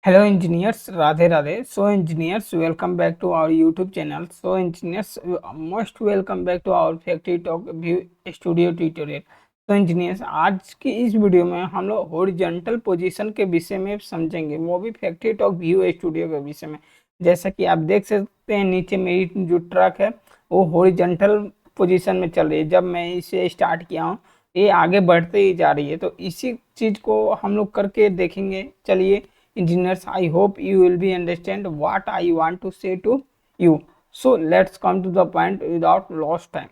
Hello engineers, Radhe Radhe. So engineers, welcome back to our YouTube channel. So engineers, most welcome back to our Factory Talk View Studio tutorial. तो engineers आज की इस video में हम लोग horizontal position के विषय में समझेंगे, वो भी फैक्ट्री टॉक व्यू स्टूडियो के विषय में। जैसा कि आप देख सकते हैं नीचे मेरी जो ट्रक है वो हॉरिजॉन्टल पोजीशन में चल रही है। जब मैं इसे स्टार्ट किया हूँ ये आगे बढ़ते ही जा रही है, तो इसी चीज़ को हम लोग करके देखेंगे। चलिए engineers, I hope you will be understand what I want to say to you. So let's come to the point without lost time.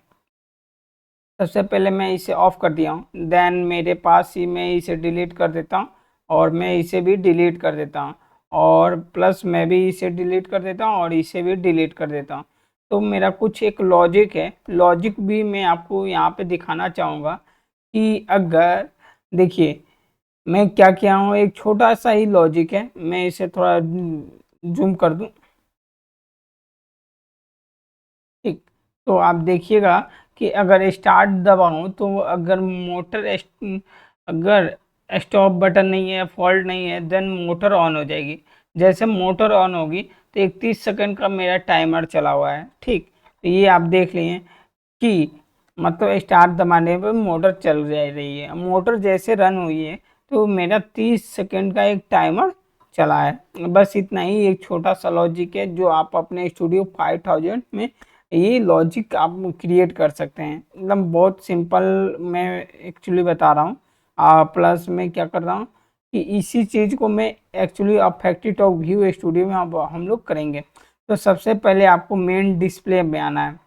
सबसे पहले मैं इसे ऑफ कर दिया हूँ, देन मेरे पास ही मैं इसे डिलीट कर देता हूँ और मैं इसे भी डिलीट कर देता हूँ और प्लस मैं भी इसे डिलीट कर देता हूँ और इसे भी डिलीट कर देता हूँ। तो मेरा कुछ एक लॉजिक है, लॉजिक भी मैं आपको यहाँ पे दिखाना चाहूँगा कि अगर देखिए मैं क्या किया हूँ, एक छोटा सा ही लॉजिक है, मैं इसे थोड़ा जूम कर दूं। ठीक, तो आप देखिएगा कि अगर स्टार्ट दबाऊं तो अगर अगर स्टॉप बटन नहीं है, फॉल्ट नहीं है, देन मोटर ऑन हो जाएगी। जैसे मोटर ऑन होगी तो 31 सेकंड का मेरा टाइमर चला हुआ है। ठीक, तो ये आप देख लिए कि मतलब स्टार्ट दबाने पर मोटर चल जा रही है। मोटर जैसे रन हुई है तो मेरा 30 सेकंड का एक टाइमर चला है। बस इतना ही एक छोटा सा लॉजिक है जो आप अपने स्टूडियो 5000 में ये लॉजिक आप क्रिएट कर सकते हैं। एकदम बहुत सिंपल मैं एक्चुअली बता रहा हूँ। प्लस मैं क्या कर रहा हूँ कि इसी चीज़ को मैं एक्चुअली अब फैक्ट्री टॉक व्यू स्टूडियो में अब हम लोग करेंगे। तो सबसे पहले आपको मेन डिस्प्ले में आना है।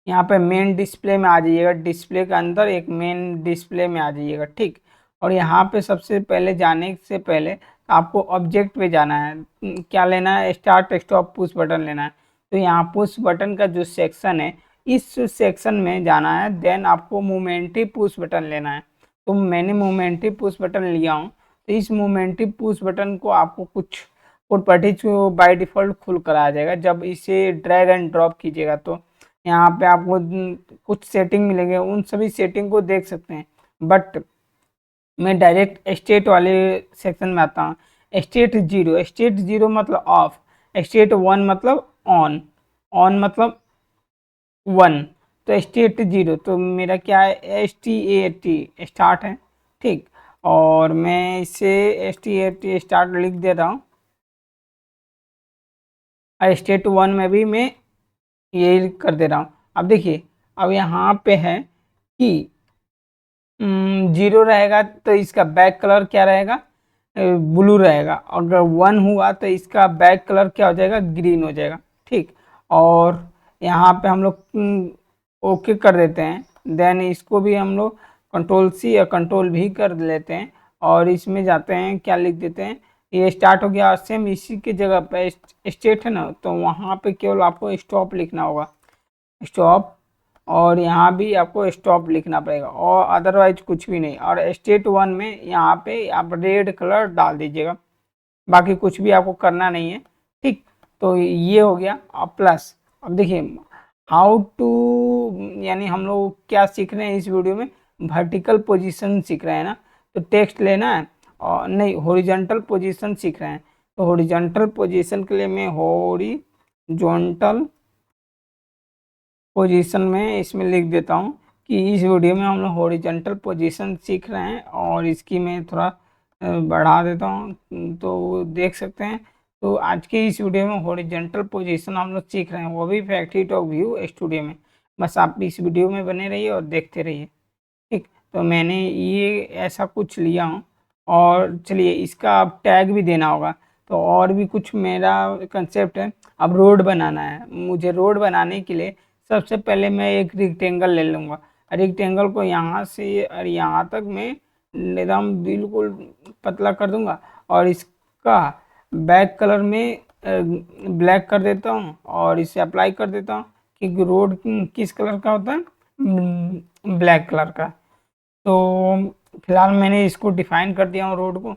यहाँ पे मेन डिस्प्ले में आ जाइएगा, डिस्प्ले के अंदर एक मेन डिस्प्ले में आ जाइएगा। ठीक, और यहाँ पे सबसे पहले जाने से पहले आपको ऑब्जेक्ट पे जाना है। क्या लेना है? स्टार्ट स्टॉप पुश बटन लेना है। तो यहाँ पुश बटन का जो सेक्शन है इस सेक्शन में जाना है। देन आपको मोमेंटिव पुश बटन लेना है। तो मैंने मोमेंटिव पुश बटन लिया हूँ। तो इस मोमेंटिव पुश बटन को आपको कुछ प्रॉपर्टीज को बाय डिफ़ॉल्ट खुल कर आ जाएगा। जब इसे ड्रैग एंड ड्रॉप कीजिएगा तो यहाँ पे आपको कुछ सेटिंग मिलेंगे, उन सभी सेटिंग को देख सकते हैं। बट मैं डायरेक्ट स्टेट वाले सेक्शन में आता हूँ। स्टेट जीरो मतलब ऑफ, स्टेट वन मतलब ऑन, ऑन मतलब वन, तो स्टेट जीरो तो मेरा क्या है? STAT स्टार्ट है। ठीक, और मैं इसे STAT स्टार्ट लिख दे रहा हूँ और स्टेट वन में भी मैं यही कर दे रहा हूँ। अब देखिए, अब यहाँ पे है कि जीरो रहेगा तो इसका बैक कलर क्या रहेगा? ब्लू रहेगा। अगर वन हुआ तो इसका बैक कलर क्या हो जाएगा? ग्रीन हो जाएगा। ठीक, और यहाँ पे हम लोग ओके कर देते हैं। देन इसको भी हम लोग कंट्रोल सी या कंट्रोल भी कर लेते हैं और इसमें जाते हैं, क्या लिख देते हैं? ये स्टार्ट हो गया। सेम इसी की जगह पे स्टेट है ना, तो वहाँ पे केवल आपको स्टॉप लिखना होगा, स्टॉप, और यहाँ भी आपको स्टॉप लिखना पड़ेगा और अदरवाइज कुछ भी नहीं। और स्टेट वन में यहाँ पे आप रेड कलर डाल दीजिएगा, बाकी कुछ भी आपको करना नहीं है। ठीक, तो ये हो गया। अब प्लस अब देखिए हाउ टू, यानी हम लोग क्या सीख रहे हैं इस वीडियो में? वर्टिकल पोजीशन सीख रहे हैं ना, तो टेक्स्ट लेना है और नहीं, हॉरिजॉन्टल पोजीशन सीख रहे हैं। तो हॉरिजॉन्टल पोजीशन के लिए मैं हॉरिजॉन्टल पोजीशन में इसमें लिख देता हूँ कि इस वीडियो में हम लोग हॉरिजॉन्टल पोजीशन सीख रहे हैं और इसकी मैं थोड़ा बढ़ा देता हूँ तो देख सकते हैं। तो आज के इस वीडियो में हॉरिजॉन्टल पोजीशन हम लोग सीख रहे हैं, वो भी फैक्ट्री टॉक व्यू स्टूडियो में। बस आप इस वीडियो में बने रहिए और देखते रहिए। ठीक, तो मैंने ये ऐसा कुछ लिया हूँ और चलिए इसका अब टैग भी देना होगा। तो और भी कुछ मेरा कंसेप्ट है। अब रोड बनाना है मुझे। रोड बनाने के लिए सबसे पहले मैं एक रेक्टेंगल ले लूँगा। रेक्टेंगल को यहाँ से और यहाँ तक मैं एकदम बिल्कुल पतला कर दूँगा और इसका बैक कलर में ब्लैक कर देता हूँ और इसे अप्लाई कर देता हूँ। क्योंकि रोड किस कलर का होता है? ब्लैक कलर का। तो फिलहाल मैंने इसको डिफाइन कर दिया हूँ रोड को।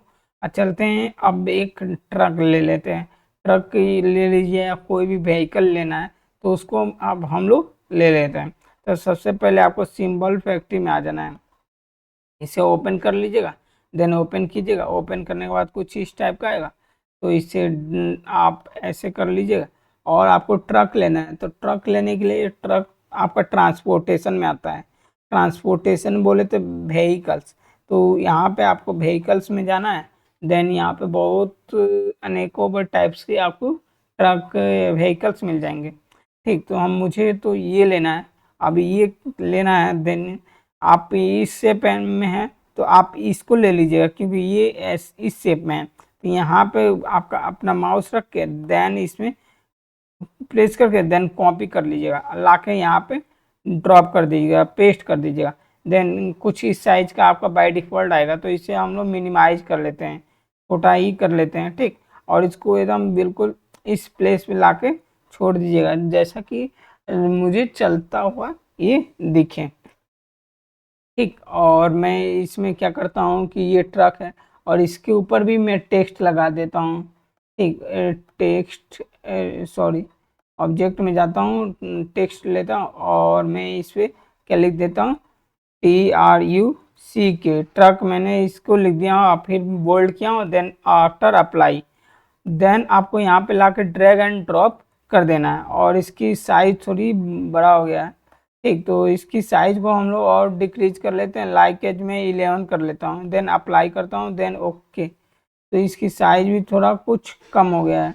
चलते हैं अब एक ट्रक ले लेते हैं। ट्रक ले लीजिए या कोई भी व्हीकल लेना है तो उसको अब हम लोग ले लेते हैं। तो सबसे पहले आपको सिंबल फैक्ट्री में आ जाना है, इसे ओपन कर लीजिएगा। देन ओपन कीजिएगा। ओपन करने के बाद कुछ इस टाइप का आएगा। तो इससे आप ऐसे कर लीजिएगा। और आपको ट्रक लेना है, तो ट्रक लेने के लिए ट्रक आपका ट्रांसपोर्टेशन में आता है। ट्रांसपोर्टेशन बोले तो व्हीकल्स, तो यहाँ पे आपको व्हीकल्स में जाना है। देन यहाँ पे बहुत अनेकों टाइप्स के आपको ट्रक व्हीकल्स मिल जाएंगे। ठीक, तो हम मुझे तो ये लेना है, अब ये लेना है। देन आप इस शेप में है तो आप इसको ले लीजिएगा, क्योंकि ये इस शेप में है। तो यहाँ पे आपका अपना माउस रख के देन इसमें प्रेस करके देन कॉपी कर लीजिएगा, ला के यहाँ पे ड्रॉप कर दीजिएगा, पेस्ट कर दीजिएगा। देन कुछ इस साइज का आपका बाय डिफ़ॉल्ट आएगा, तो इसे हम लोग मिनिमाइज कर लेते हैं, छोटा ही कर लेते हैं। ठीक, और इसको एकदम बिल्कुल इस प्लेस पे ला के छोड़ दीजिएगा, जैसा कि मुझे चलता हुआ ये दिखे। ठीक, और मैं इसमें क्या करता हूँ कि ये ट्रक है और इसके ऊपर भी मैं टेक्स्ट लगा देता हूँ। ठीक, टेक्स्ट सॉरी, ऑब्जेक्ट में जाता हूँ, टेक्स्ट लेता हूँ और मैं इस पर क्या लिख देता हूँ, TRUCK, ट्रक मैंने इसको लिख दिया हूँ, फिर बोल्ड किया हूँ। देन आफ्टर अप्लाई, देन आपको यहाँ पे ला के ड्रैग एंड ड्रॉप कर देना है। और इसकी साइज थोड़ी बड़ा हो गया है। ठीक, तो इसकी साइज को हम लोग और डिक्रीज कर लेते हैं, लाइक एज में 11 कर लेता हूँ। देन अप्लाई करता हूँ, देन ओके। तो इसकी साइज भी थोड़ा कुछ कम हो गया है।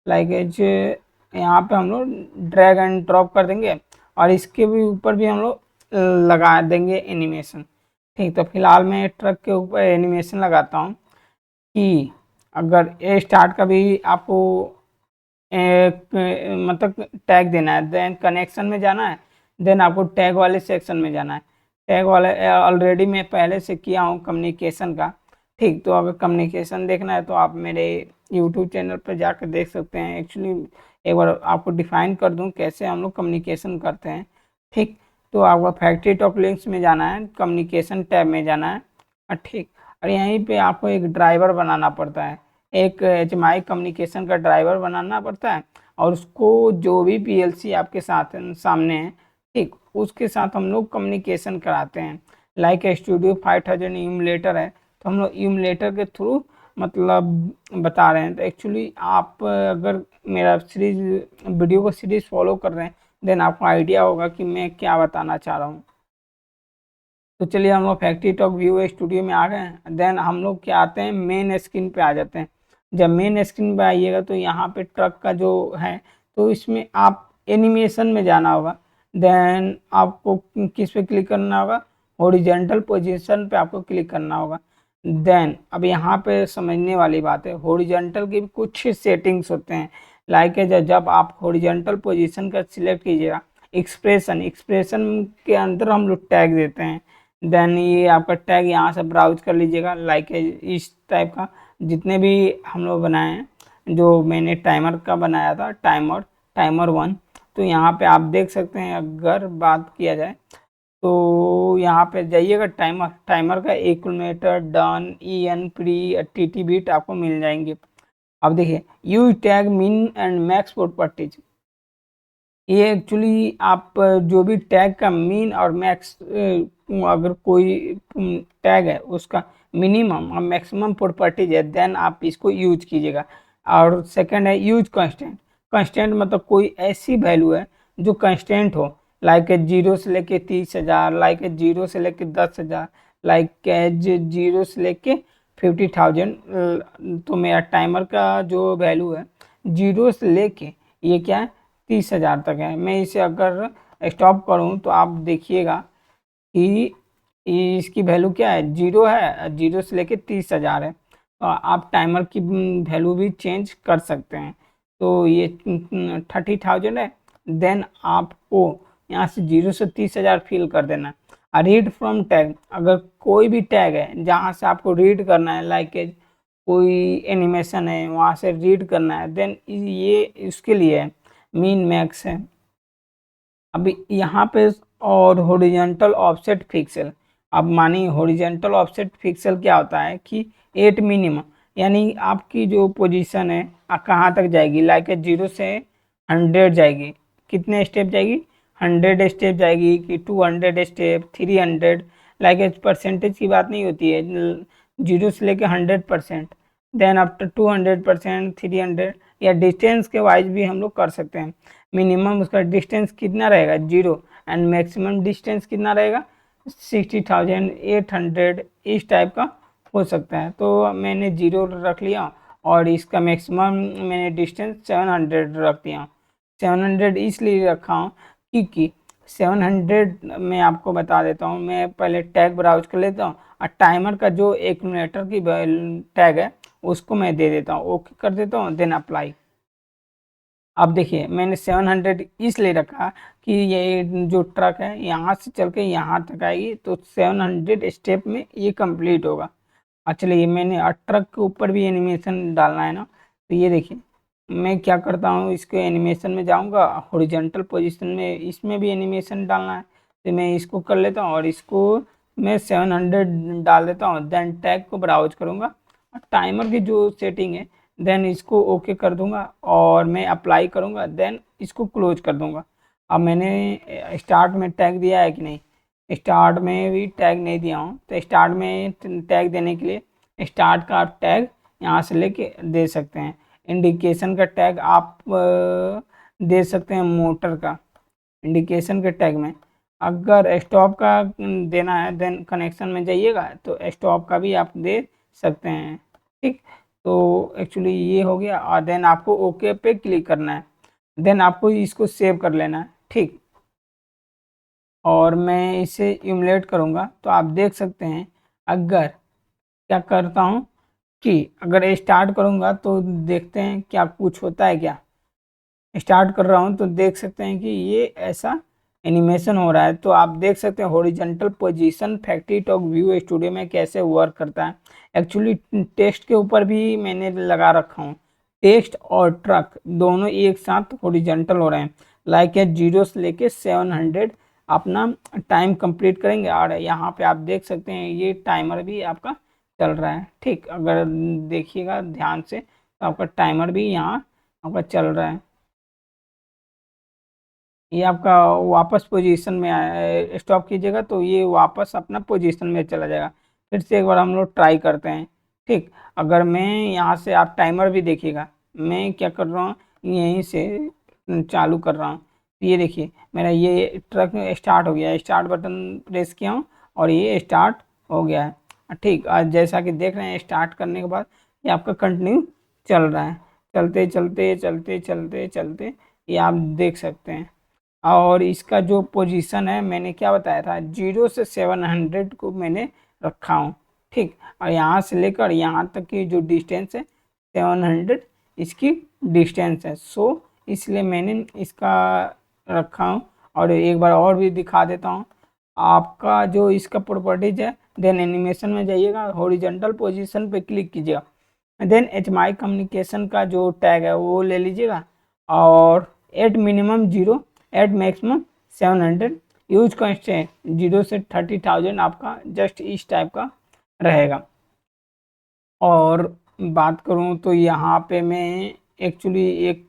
लाइक एज यहाँ पे हम लोग ड्रैग एंड ड्रॉप कर देंगे और इसके भी ऊपर भी हम लोग लगा देंगे एनिमेशन। ठीक, तो फिलहाल मैं ट्रक के ऊपर एनिमेशन लगाता हूँ कि अगर ए स्टार्ट का भी आपको एक मतलब टैग देना है। देन कनेक्शन में जाना है, देन आपको टैग वाले सेक्शन में जाना है। टैग वाले ऑलरेडी मैं पहले से किया हूँ कम्युनिकेशन का। ठीक, तो अगर कम्युनिकेशन देखना है तो आप मेरे यूट्यूब चैनल पर जाकर देख सकते हैं। एक्चुअली एक बार आपको डिफाइन कर दूं कैसे हम लोग कम्युनिकेशन करते हैं। ठीक, तो आपको फैक्ट्री टॉक लिंक्स में जाना है, कम्युनिकेशन टैब में जाना है। ठीक, और यहीं पे आपको एक ड्राइवर बनाना पड़ता है, एक HMI कम्युनिकेशन का ड्राइवर बनाना पड़ता है। और उसको जो भी PLC आपके साथ सामने है, ठीक, उसके साथ हम लोग कम्युनिकेशन कराते हैं। लाइक स्टूडियो 5000 इमुलेटर है, तो हम लोग इमुलेटर के थ्रू मतलब बता रहे हैं। तो एक्चुअली आप अगर मेरा सीरीज वीडियो को सीरीज फॉलो कर रहे हैं, देन आपको आइडिया होगा कि मैं क्या बताना चाह रहा हूँ। तो चलिए हम लोग फैक्ट्री टॉक व्यू स्टूडियो में आ गए हैं। देन हम लोग क्या आते हैं, मेन स्क्रीन पे आ जाते हैं। जब मेन स्क्रीन पे आइएगा तो यहाँ पे ट्रक का जो है, तो इसमें आप एनिमेशन में जाना होगा। देन आपको किस पे क्लिक करना होगा, हॉरिजेंटल पोजीशन पे आपको क्लिक करना होगा। देन अब यहाँ पे समझने वाली बात है, हॉरिजेंटल की कुछ सेटिंग्स होते हैं। लाइक जब आप हॉरिजेंटल पोजीशन का सिलेक्ट कीजिएगा, एक्सप्रेशन के अंदर हम लोग टैग देते हैं। देन ये आपका टैग यहाँ से ब्राउज कर लीजिएगा, लाइक इस टाइप का जितने भी हम लोग बनाए हैं। जो मैंने टाइमर का बनाया था, टाइमर 1, तो यहाँ पे आप देख सकते हैं। अगर बात किया जाए तो यहाँ पे जाइएगा, टाइमर का 1 kilometre, done, EN, pre, TT beat आपको मिल जाएंगे। अब देखिए, use tag min and max properties, ये एक्चुअली आप जो भी टैग का मीन और मैक्स, अगर कोई टैग है उसका मिनिमम और मैक्सिमम प्रॉपर्टीज है, देन आप इसको यूज कीजिएगा। और सेकंड है यूज कांस्टेंट। कांस्टेंट मतलब कोई ऐसी वैल्यू है जो कांस्टेंट हो, लाइक 0 से लेके 30,000, लाइक 0 से लेके 10,000, लाइक 0 से लेके 50,000। तो मेरा टाइमर का जो वैल्यू है 0 से लेके ये क्या है, 30,000 तक है। मैं इसे अगर स्टॉप करूं तो आप देखिएगा कि इसकी वैल्यू क्या है, 0 है, 0 से लेके 30,000 है। तो आप टाइमर की वैल्यू भी चेंज कर सकते हैं। तो ये 30,000 है। देन आपको यहाँ से 0 से 30,000 फिल कर देना है। रीड फ्रॉम टैग, अगर कोई भी टैग है जहाँ से आपको रीड करना है, लाइक कोई एनिमेशन है वहाँ से रीड करना है, देन ये इसके लिए है। मीन मैक्स है। अभी यहाँ पे और हॉरिजॉन्टल ऑफसेट पिक्सल, अब मानिए हॉरिजॉन्टल ऑफसेट पिक्सल क्या होता है कि 8 मिनिमम, यानी आपकी जो पोजीशन है कहाँ तक जाएगी, लाइक 0 से 100 जाएगी, कितने स्टेप जाएगी, 100 स्टेप जाएगी कि 200 स्टेप, 300, लाइक परसेंटेज की बात नहीं होती है, 0 से लेकर 100%। देन आफ्टर 200%, 300 या डिस्टेंस के वाइज भी हम लोग कर सकते हैं। मिनिमम उसका डिस्टेंस कितना रहेगा 0 एंड मैक्सिमम डिस्टेंस कितना रहेगा 60,800 इस टाइप का हो सकता है। तो मैंने 0 रख लिया और इसका मैक्सिमम मैंने डिस्टेंस 700 रख दिया। 700 इसलिए रखा हूँ क्योंकि 700 मैं आपको बता देता हूँ। मैं पहले टैग ब्राउज कर लेता हूँ और टाइमर का जो एक्यूमुलेटर की टैग है उसको मैं दे देता हूँ, ओके कर देता हूँ, देन अप्लाई। अब देखिए मैंने 700 इसलिए रखा कि ये जो ट्रक है यहाँ से चल के यहाँ तक आएगी तो 700 स्टेप में ये कंप्लीट होगा। चलिए मैंने ट्रक के ऊपर भी एनिमेशन डालना है ना, तो ये देखिए मैं क्या करता हूँ, इसके एनिमेशन में जाऊँगा, हॉरिजॉन्टल पोजीशन में इसमें भी एनिमेशन डालना है तो मैं इसको कर लेता हूँ और इसको मैं 700 डाल देता हूँ। देन टैग को ब्राउज करूँगा और टाइमर की जो सेटिंग है देन इसको ओके कर दूंगा और मैं अप्लाई करूँगा, देन इसको क्लोज कर दूंगा। अब मैंने स्टार्ट में टैग दिया है कि नहीं, स्टार्ट में भी टैग नहीं दिया हूँ, तो स्टार्ट में टैग देने के लिए स्टार्ट का आप टैग यहाँ से लेके दे सकते हैं। इंडिकेशन का टैग आप दे सकते हैं मोटर का इंडिकेशन के टैग में। अगर स्टॉप का देना है देन कनेक्शन में जाइएगा तो स्टॉप का भी आप दे सकते हैं। ठीक, तो एक्चुअली ये हो गया और देन आपको ओके पे क्लिक करना है, देन आपको इसको सेव कर लेना है। ठीक, और मैं इसे इमुलेट करूँगा तो आप देख सकते हैं अगर क्या करता हूँ कि अगर स्टार्ट करूँगा तो देखते हैं क्या कुछ होता है। क्या स्टार्ट कर रहा हूँ तो देख सकते हैं कि ये ऐसा एनिमेशन हो रहा है। तो आप देख सकते हैं horizontal position factory talk view studio में कैसे वर्क करता है। एक्चुअली टेक्स्ट के ऊपर भी मैंने लगा रखा हूँ, टेक्स्ट और ट्रक दोनों एक साथ हॉरिजॉन्टल हो रहे हैं। लाइक 0 से लेके 700 अपना टाइम कंप्लीट करेंगे और यहाँ पे आप देख सकते हैं ये टाइमर भी आपका चल रहा है। ठीक, अगर देखिएगा ध्यान से तो आपका टाइमर भी यहाँ आपका चल रहा है। ये आपका वापस पोजीशन में आया, स्टॉप कीजिएगा तो ये वापस अपना पोजीशन में चला जाएगा। फिर से एक बार हम लोग ट्राई करते हैं। ठीक, अगर मैं यहाँ से आप टाइमर भी देखिएगा, मैं क्या कर रहा हूँ यहीं से चालू कर रहा हूँ। ये देखिए मेरा ये ट्रक स्टार्ट हो गया है, स्टार्ट बटन प्रेस किया हूँ और ये स्टार्ट हो गया है। ठीक, आज जैसा कि देख रहे हैं स्टार्ट करने के बाद ये आपका कंटिन्यू चल रहा है, चलते चलते चलते चलते चलते ये आप देख सकते हैं। और इसका जो पोजीशन है मैंने क्या बताया था 0 से 700 को मैंने रखा हूँ। ठीक, और यहाँ से लेकर यहाँ तक की जो डिस्टेंस है 700 इसकी डिस्टेंस है। सो इसलिए मैंने इसका रखा हूँ। और एक बार और भी दिखा देता हूँ आपका जो इसका प्रॉपर्टीज है। देन एनिमेशन में जाइएगा, हॉरिजॉन्टल पोजीशन पे क्लिक कीजिएगा, देन HMI कम्युनिकेशन का जो टैग है वो ले लीजिएगा और at minimum 0 at maximum 700 use constant 0 से 30,000 आपका जस्ट इस टाइप का रहेगा। और बात करूं तो यहाँ पे मैं एक्चुअली एक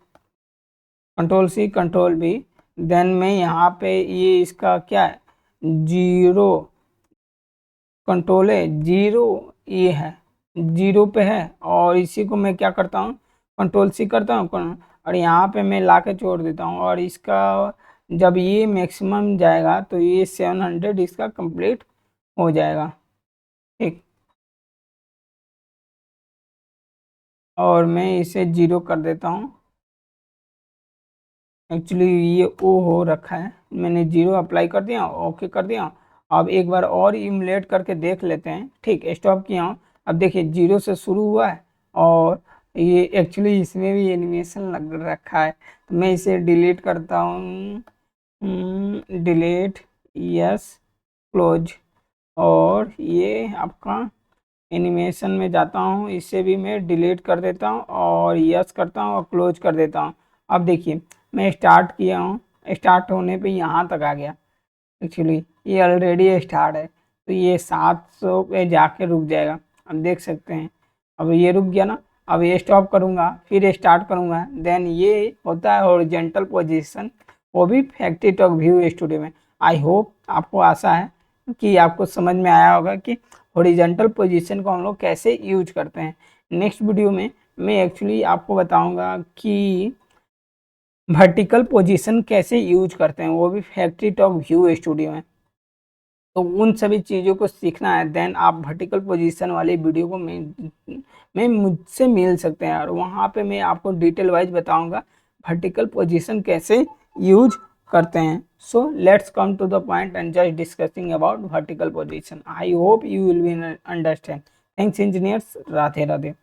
control C control V, then मैं यहाँ पे ये इसका क्या है 0 कंट्रोल है 0 ये है 0 पे है और इसी को मैं क्या करता हूँ कंट्रोल C करता हूँ और यहाँ पे मैं ला के छोड़ देता हूँ और इसका जब ये मैक्सिमम जाएगा तो ये 700 इसका कंप्लीट हो जाएगा। ठीक, और मैं इसे 0 कर देता हूँ। एक्चुअली ये ओ हो रखा है, मैंने 0 अप्लाई कर दिया, ओके कर दिया। अब एक बार और इमुलेट करके देख लेते हैं। ठीक, स्टॉप किया हूँ, अब देखिए 0 से शुरू हुआ है और ये एक्चुअली इसमें भी एनिमेशन लग रखा है। तो मैं इसे डिलीट करता हूँ, डिलीट, यस, क्लोज, और ये आपका एनिमेशन में जाता हूँ, इसे भी मैं डिलीट कर देता हूँ और यस करता हूँ और क्लोज कर देता हूँ। अब देखिए मैं स्टार्ट किया हूँ, स्टार्ट होने पे यहाँ तक आ गया। एक्चुअली ये ऑलरेडी स्टार्ट है तो ये 700 पे जाके रुक जाएगा। अब देख सकते हैं अब ये रुक गया ना। अब ये स्टॉप करूँगा फिर स्टार्ट करूँगा, देन ये होता है हॉरिजॉन्टल पोजीशन, वो भी फैक्ट्री टॉक व्यू स्टूडियो में। आई होप आपको आशा है कि आपको समझ में आया होगा कि हॉरिजॉन्टल पोजीशन को हम लोग कैसे यूज करते हैं। नेक्स्ट वीडियो में मैं एक्चुअली आपको बताऊंगा कि वर्टिकल पोजीशन कैसे यूज करते हैं, वो भी फैक्ट्री टॉक व्यू स्टूडियो में। तो उन सभी चीज़ों को सीखना है, देन आप वर्टिकल पोजीशन वाली वीडियो को मैं मुझसे मिल सकते हैं, और वहाँ पे मैं आपको डिटेल वाइज बताऊंगा वर्टिकल पोजीशन कैसे यूज करते हैं। So let's come to the point and just discussing about vertical position. I hope you will be understand. Thanks engineers, Radhe Radhe.